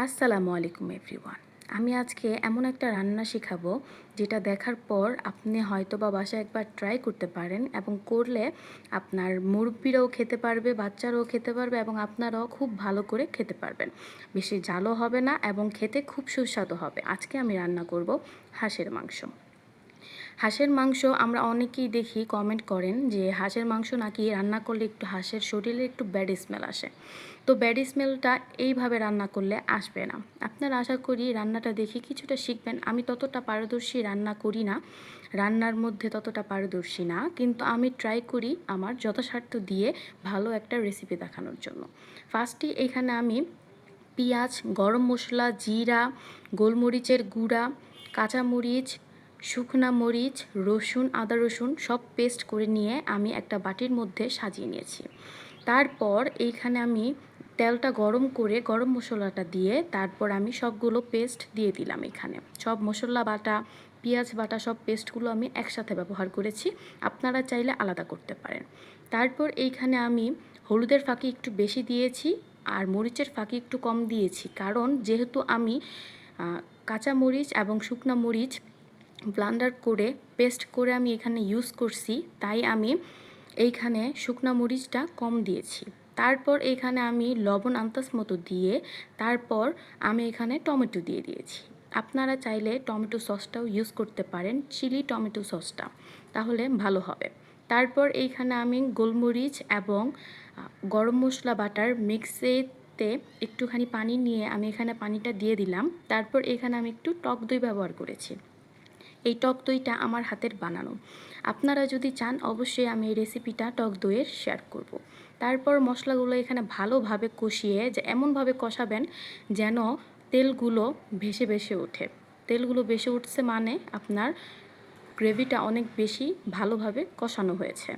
আসসালামু আলাইকুম এভরিওয়ান। আমি আজকে এমন একটা রান্না শেখাবো যেটা দেখার পর আপনি হয়তো বা বাসায় একবার ট্রাই করতে পারেন এবং করলে আপনার মুরব্বিরাও খেতে পারবে, বাচ্চারাও খেতে পারবে এবং আপনারাও খুব ভালো করে খেতে পারবেন। বেশি ঝালও হবে না এবং খেতে খুব সুস্বাদু হবে। আজকে আমি রান্না করব হাঁসের মাংস। হাঁসের মাংস আমরা অনেকেই দেখি কমেন্ট করেন যে হাঁসের মাংস নাকি রান্না করলে একটু হাঁসের শরীরে একটু ব্যাড স্মেল আসে। তো ব্যাড স্মেলটা এইভাবে রান্না করলে আসবে না। আপনারা আশা করি রান্নাটা দেখে কিছুটা শিখবেন। আমি ততটা পারদর্শী রান্না করি না, রান্নার মধ্যে ততটা পারদর্শী না, কিন্তু আমি ট্রাই করি আমার যথাসাধ্য দিয়ে ভালো একটা রেসিপি দেখানোর জন্য। ফার্স্টে এখানে আমি পেঁয়াজ, গরম মশলা, জিরা, গোলমরিচের গুঁড়া, কাঁচামরিচ, শুকনা মরিচ, রসুন, আদা রসুন সব পেস্ট করে নিয়ে আমি একটা বাটির মধ্যে সাজিয়ে নিয়েছি। তারপর এইখানে আমি তেলটা গরম করে গরম মশলাটা দিয়ে তারপর আমি সবগুলো পেস্ট দিয়ে দিলাম। এখানে সব মশলা বাটা, পেঁয়াজ বাটা সব পেস্টগুলো আমি একসাথে ব্যবহার করেছি। আপনারা চাইলে আলাদা করতে পারেন। তারপর এইখানে আমি হলুদের ফাঁকি একটু বেশি দিয়েছি আর মরিচের ফাঁকি একটু কম দিয়েছি, কারণ যেহেতু আমি কাঁচা মরিচ এবং শুকনা মরিচ ব্লান্ডার করে পেস্ট করে আমি এখানে ইউজ করছি, তাই আমি এইখানে শুকনা মরিচটা কম দিয়েছি। তারপর এখানে আমি লবণ আন্দাজ মতো দিয়ে তারপর আমি এখানে টমেটো দিয়ে দিয়েছি। আপনারা চাইলে টমেটো সসটাও ইউজ করতে পারেন, চিলি টমেটো সসটা, তাহলে ভালো হবে। তারপর এইখানে আমি গোলমরিচ এবং গরম মশলা বাটার মিক্সিতে একটুখানি পানি নিয়ে আমি এখানে পানিটা দিয়ে দিলাম। তারপর এখানে আমি একটু টক দই ব্যবহার করেছি। এই টক দইটা আমার হাতের বানানো। আপনারা যদি চান অবশ্যই আমি এই রেসিপিটা টক দইয়ের শেয়ার করব। তারপর মশলাগুলো এখানে ভালোভাবে কষিয়ে যে এমনভাবে কষাবেন যেন তেলগুলো ভেসে ভেসে ওঠে। তেলগুলো ভেসে উঠছে মানে আপনার গ্রেভিটা অনেক বেশি ভালোভাবে কষানো হয়েছে।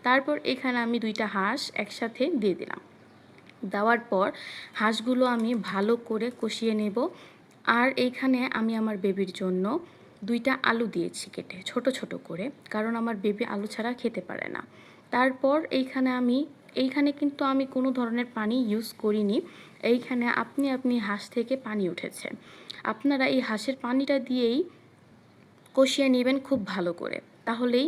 তারপর এখানে আমি 2টা হাঁস একসাথে দিয়ে দিলাম। দেওয়ার পর হাঁসগুলো আমি ভালো করে কষিয়ে নেব। আর এইখানে আমি আমার বেবির জন্য 2টা আলু দিয়েছি কেটে ছোট ছোট করে, কারণ আমার বেবি আলু ছাড়া খেতে পারে না। তারপর এইখানে কিন্তু আমি কোনো ধরনের পানি ইউজ করিনি। এইখানে আপনি হাঁস থেকে পানি উঠেছে। আপনারা এই হাঁসের পানিটা দিয়েই কষিয়ে নেবেন খুব ভালো করে, তাহলেই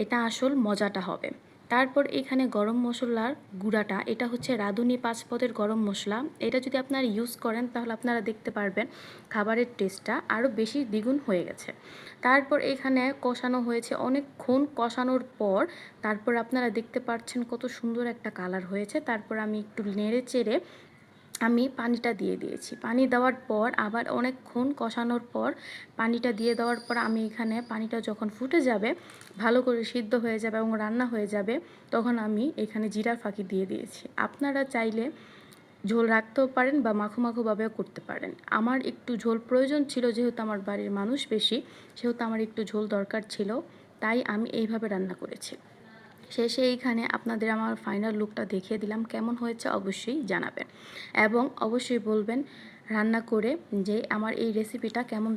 এটা আসল মজাটা হবে। তারপর এখানে গরম মশলার গুঁড়াটা, এটা হচ্ছে রাঁধুনি পাঁচপদের গরম মশলা। এটা যদি আপনারা ইউজ করেন তাহলে আপনারা দেখতে পারবেন খাবারের টেস্টটা আরও বেশি দ্বিগুণ হয়ে গেছে। তারপর এখানে কষানো হয়েছে অনেকক্ষণ, কষানোর পর তারপর আপনারা দেখতে পাচ্ছেন কত সুন্দর একটা কালার হয়েছে। তারপর আমি একটু নেড়ে চেড়ে আমি পানিটা দিয়ে দিয়েছি। পানি দেওয়ার পর আবার অনেকক্ষণ কষানোর পর পানিটা দিয়ে দেওয়ার পর আমি এখানে পানিটা যখন ফুটে যাবে, ভালো করে সিদ্ধ হয়ে যাবে এবং রান্না হয়ে যাবে, তখন আমি এখানে জিরার ফাঁকি দিয়ে দিয়েছি। আপনারা চাইলে ঝোল রাখতেও পারেন বা মাখো মাখোভাবেও করতে পারেন। আমার একটু ঝোল প্রয়োজন ছিল, যেহেতু আমার বাড়ির মানুষ বেশি, সেহেতু আমার একটু ঝোল দরকার ছিল, তাই আমি এইভাবে রান্না করেছি। শেষে এইখানে আপনাদের আমার ফাইনাল লুকটা দেখিয়ে দিলাম। কেমন হয়েছে অবশ্যই জানাবেন এবং অবশ্যই বলবেন রান্না করে যে আমার এই রেসিপিটা কেমন